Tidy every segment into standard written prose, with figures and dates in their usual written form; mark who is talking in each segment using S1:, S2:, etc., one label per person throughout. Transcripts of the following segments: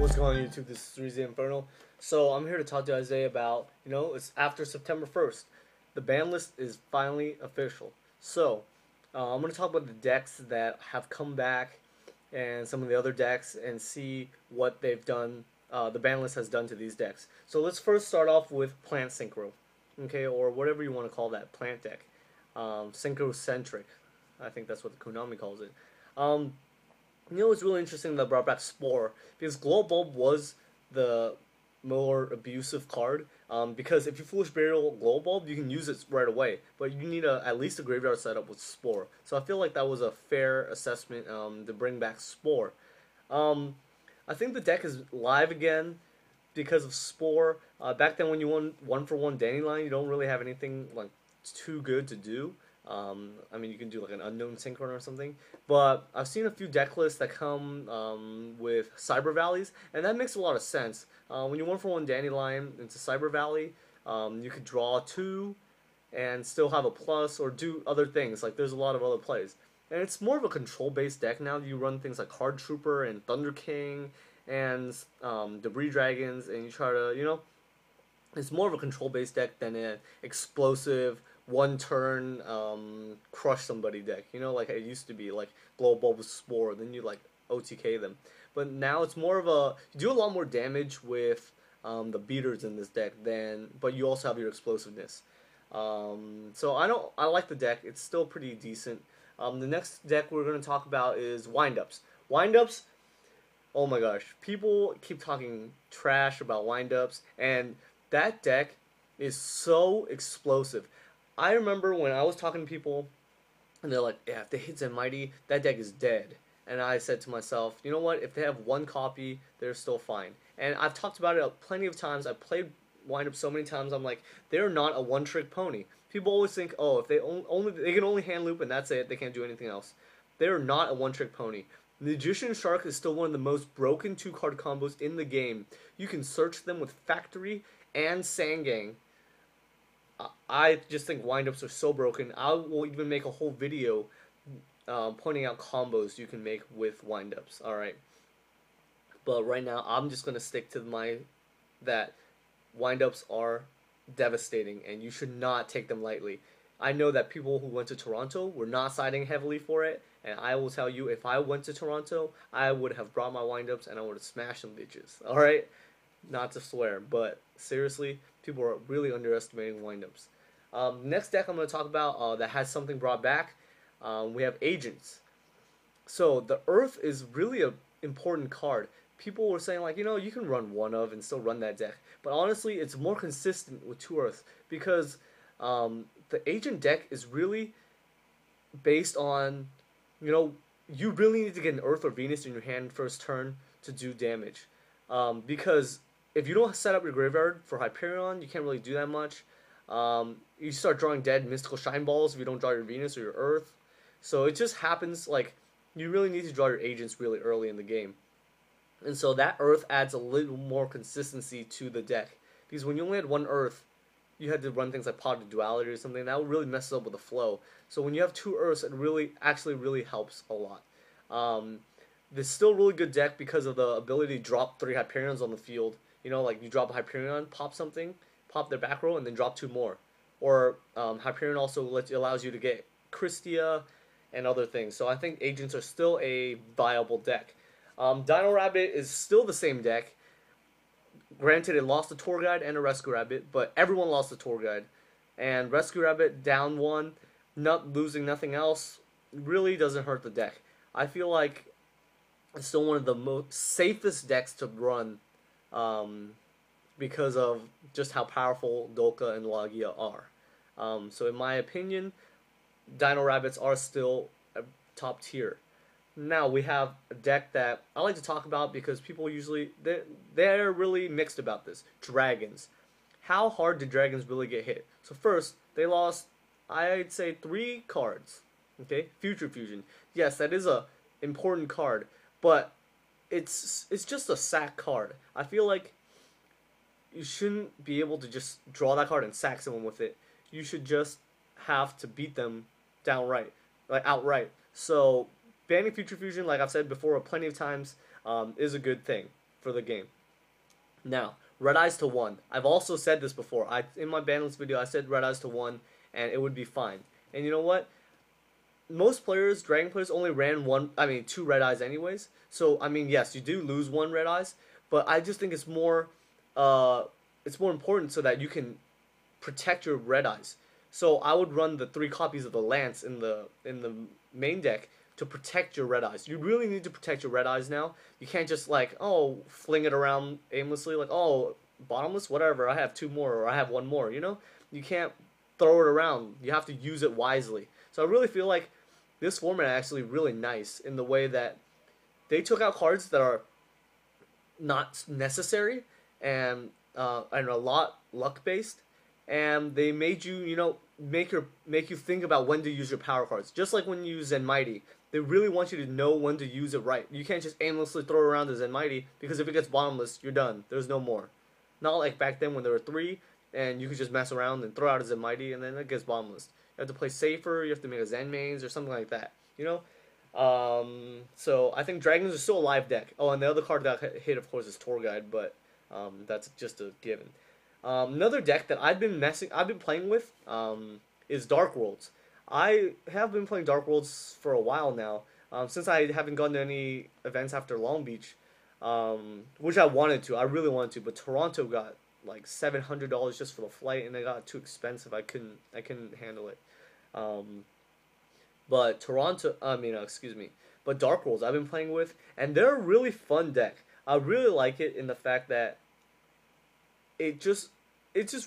S1: What's going on YouTube? This is 3zinferno. So I'm here to talk to you guys today about, it's after September 1st. The ban list is finally official. So I'm going to talk about the decks that have come back and some of the other decks and see what they've done, the ban list has done to these decks. So let's first start off with Plant Synchro, okay, or whatever you want to call that, plant deck. Synchrocentric. I think that's what the Konami calls it. It's really interesting that I brought back Spore because Glow Bulb was the more abusive card. Because if you Foolish Burial Glow Bulb, you can use it right away, but you need at least a graveyard setup with Spore. So I feel like that was a fair assessment to bring back Spore. I think the deck is live again because of Spore. Back then, when you won 1-for-1 Dandelion, you don't really have anything like too good to do. I mean, you can do like an unknown Synchron or something, but I've seen a few deck lists that come with Cyber Valleys, and that makes a lot of sense. When you 1-for-1 Dandelion into Cyber Valley, you could draw 2 and still have a plus or do other things. Like, there's a lot of other plays. And it's more of a control-based deck now. You run things like Card Trooper and Thunder King and Debris Dragons, and you try to, it's more of a control-based deck than an explosive, one-turn, crush somebody deck. Like it used to be, like Glow Bulb Spore, then you, like, OTK them. But now it's more of a, you do a lot more damage with the beaters in this deck but you also have your explosiveness. So I like the deck. It's still pretty decent. The next deck we're going to talk about is Windups. Windups, oh my gosh, people keep talking trash about Windups, and that deck is so explosive. I remember when I was talking to people, and they're like, yeah, if they hit Zen Mighty, that deck is dead. And I said to myself, you know what, if they have one copy, they're still fine. And I've talked about it plenty of times. I've played Windup so many times, I'm like, they're not a one-trick pony. People always think, oh, if they can only hand loop and that's it, they can't do anything else. They're not a one-trick pony. Magician Shark is still one of the most broken 2-card combos in the game. You can search them with Factory and Tsang. I just think windups are so broken. I will even make a whole video pointing out combos you can make with windups. Alright. But right now, I'm just going to stick to that windups are devastating, and you should not take them lightly. I know that people who went to Toronto were not siding heavily for it, and I will tell you, if I went to Toronto, I would have brought my windups and I would have smashed them bitches. Alright? Not to swear, but seriously, people are really underestimating windups. Next deck I'm going to talk about that has something brought back, we have Agents. So the Earth is really an important card. People were saying, like, you can run one of and still run that deck. But honestly, it's more consistent with 2 Earths because the Agent deck is really based on, you really need to get an Earth or Venus in your hand first turn to do damage. Because if you don't set up your graveyard for Hyperion, you can't really do that much. You start drawing dead Mystical Shine Balls if you don't draw your Venus or your Earth. So it just happens, like, you really need to draw your Agents really early in the game. And so that Earth adds a little more consistency to the deck. Because when you only had one Earth, you had to run things like Pot of Duality or something. That would really mess up with the flow. So when you have 2 Earths, it really helps a lot. This is still a really good deck because of the ability to drop 3 Hyperions on the field. Like you drop a Hyperion, pop something, pop their back row, and then drop 2 more. Or Hyperion also allows you to get Christia and other things. So I think Agents are still a viable deck. Dino Rabbit is still the same deck. Granted, it lost a Tour Guide and a Rescue Rabbit, but everyone lost a Tour Guide. And Rescue Rabbit down 1, not losing nothing else, really doesn't hurt the deck. I feel like it's still one of the most safest decks to run because of just how powerful Dolka and Lagia are. So in my opinion, Dino Rabbits are still a top tier. Now we have a deck that I like to talk about because people usually, they're really mixed about this. Dragons. How hard did Dragons really get hit? So first, they lost, I'd say, 3 cards. Okay, Future Fusion. Yes, that is a important card, but it's just a sack card. I feel like you shouldn't be able to just draw that card and sack someone with it. You should just have to beat them outright. So banning Future Fusion, like I've said before plenty of times, is a good thing. for the game. Now, red eyes to 1. I've also said this before. In my Banlist video, I said red eyes to 1, and it would be fine. And you know what? Most players, Dragon players, only ran 2 red eyes anyways. So, I mean, yes, you do lose 1 red eyes, but I just think it's more important so that you can protect your red eyes. So I would run the 3 copies of the Lance in the main deck to protect your red eyes. You really need to protect your red eyes now. You can't just like, oh, fling it around aimlessly, like, oh, bottomless, whatever, I have 2 more or I have 1 more, you know? You can't throw it around. You have to use it wisely. So I really feel like this format is actually really nice in the way that they took out cards that are not necessary and a lot luck based, and they made you, you know, make you think about when to use your power cards. Just like when you use Zen Mighty, they really want you to know when to use it right. You can't just aimlessly throw around the Zen Mighty, because if it gets bottomless, you're done. There's no more. Not like back then when there were 3 and you could just mess around and throw out a Zen Mighty and then it gets bottomless. You have to play safer. You have to make a Zen mains or something like that. You know. So I think Dragons are still a live deck. Oh, and the other card that hit, of course, is Tour Guide, but that's just a given. Another deck that I've been playing with is Dark Worlds. I have been playing Dark Worlds for a while now, since I haven't gone to any events after Long Beach, which I wanted to. I really wanted to, but Toronto got like $700 just for the flight, and it got too expensive. I couldn't handle it. But but Dark Worlds I've been playing with, and they're a really fun deck. I really like it in the fact that it's just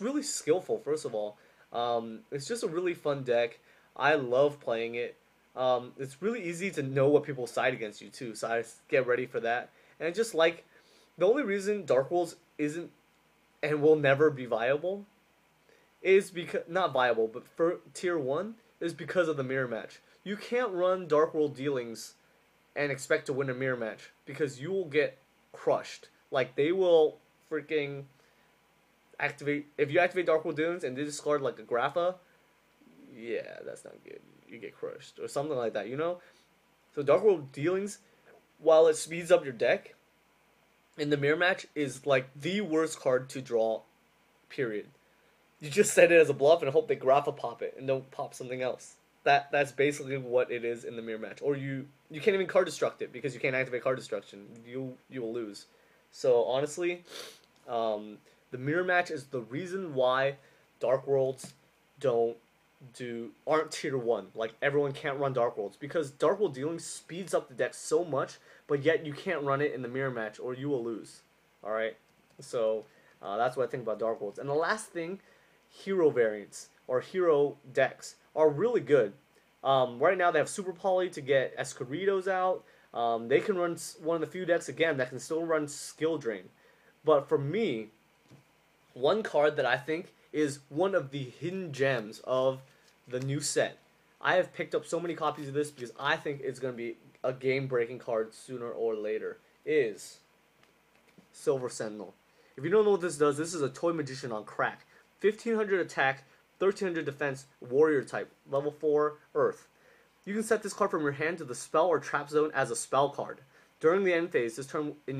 S1: really skillful. First of all, it's just a really fun deck. I love playing it. It's really easy to know what people side against you too, so I get ready for that. And I just like, the only reason Dark Worlds isn't and will never be viable is because, not viable, but for tier 1, is because of the mirror match. You can't run Dark World dealings and expect to win a mirror match, because you will get crushed. Like, they will freaking activate, if you activate Dark World dealings and they discard like a Grapha, yeah, that's not good. You get crushed or something like that, you know? So Dark World dealings, while it speeds up your deck, in the mirror match is like the worst card to draw, period. You just set it as a bluff and hope they Grapha pop it and don't pop something else. That's basically what it is in the mirror match. Or you can't even card destruct it, because you can't activate card destruction. You will lose. So honestly, the mirror match is the reason why Dark Worlds aren't tier 1. Like, everyone can't run Dark Worlds, because Dark World dealing speeds up the deck so much, but yet you can't run it in the mirror match or you will lose. Alright? So that's what I think about Dark Worlds. And the last thing, hero variants or hero decks are really good. Right now they have Super Poly to get Escoritos out. They can run one of the few decks again that can still run Skill Drain. But for me, one card that I think is one of the hidden gems of the new set, I have picked up so many copies of this because I think it's going to be a game-breaking card sooner or later, is Silver Sentinel. If you don't know what this does, this is a Toy Magician on crack. 1500 attack, 1300 defense, warrior type, level 4, earth. You can set this card from your hand to the spell or trap zone as a spell card. During the end phase, during the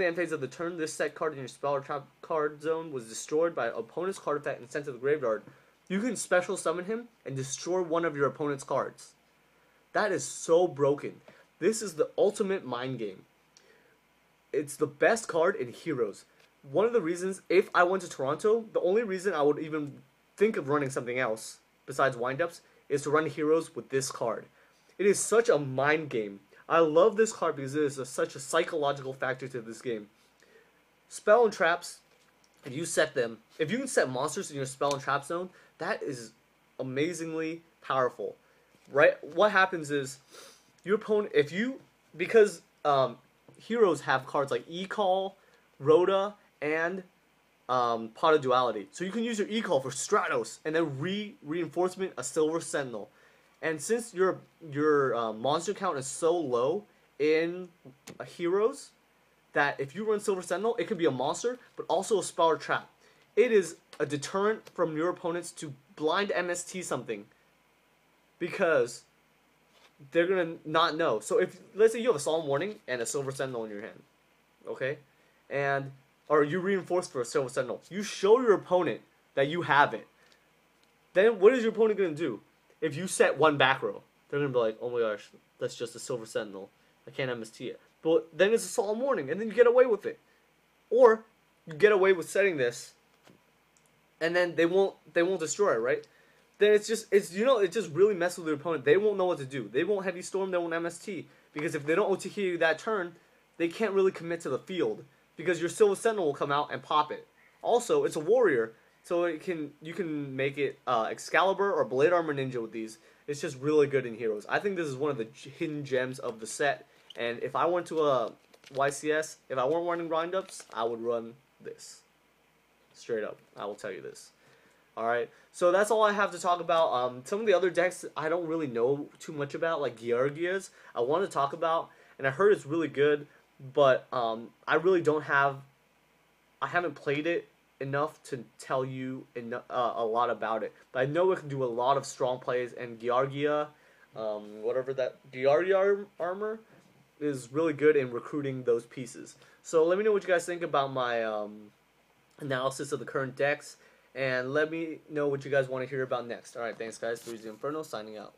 S1: end phase of the turn, this set card in your spell or trap card zone was destroyed by an opponent's card effect and sent to the graveyard. You can special summon him and destroy one of your opponent's cards. That is so broken. This is the ultimate mind game. It's the best card in Heroes. One of the reasons, if I went to Toronto, the only reason I would even think of running something else besides windups is to run Heroes with this card. It is such a mind game. I love this card because it is such a psychological factor to this game. Spell and traps, if you set them, if you can set monsters in your spell and trap zone, that is amazingly powerful. Right? What happens is, your opponent, because Heroes have cards like E-Call, Rhoda, and Pot of Duality. So you can use your E-Call for Stratos, and then reinforcement a Silver Sentinel. And since your monster count is so low in Heroes, that if you run Silver Sentinel, it could be a monster, but also a spell or trap. It is a deterrent from your opponents to blind MST something. Because they're gonna not know. So if let's say you have a Solemn Warning and a Silver Sentinel in your hand, okay, and or you reinforce for a Silver Sentinel, you show your opponent that you have it. Then what is your opponent gonna do? If you set one back row, they're gonna be like, oh my gosh, that's just a Silver Sentinel. I can't MST it. But then it's a Solemn Warning, and then you get away with it. Or you get away with setting this, and then they won't destroy it, right? Then it just really messes with their opponent. They won't know what to do. They won't Heavy Storm, they won't MST. Because if they don't OTK you that turn, they can't really commit to the field. Because your Silver Sentinel will come out and pop it. Also, it's a warrior, so you can make it Excalibur or Blade Armor Ninja with these. It's just really good in Heroes. I think this is one of the hidden gems of the set. And if I went to a YCS, if I weren't running Grind-Ups, I would run this. Straight up, I will tell you this. Alright, so that's all I have to talk about. Some of the other decks I don't really know too much about, like Georgia's, I want to talk about, and I heard it's really good, but I really don't have, I haven't played it enough to tell you a lot about it. But I know it can do a lot of strong plays, and Georgia, whatever that, Georgia armor is really good in recruiting those pieces. So let me know what you guys think about my analysis of the current decks, and let me know what you guys want to hear about next. Alright, thanks guys. 3zinferno signing out.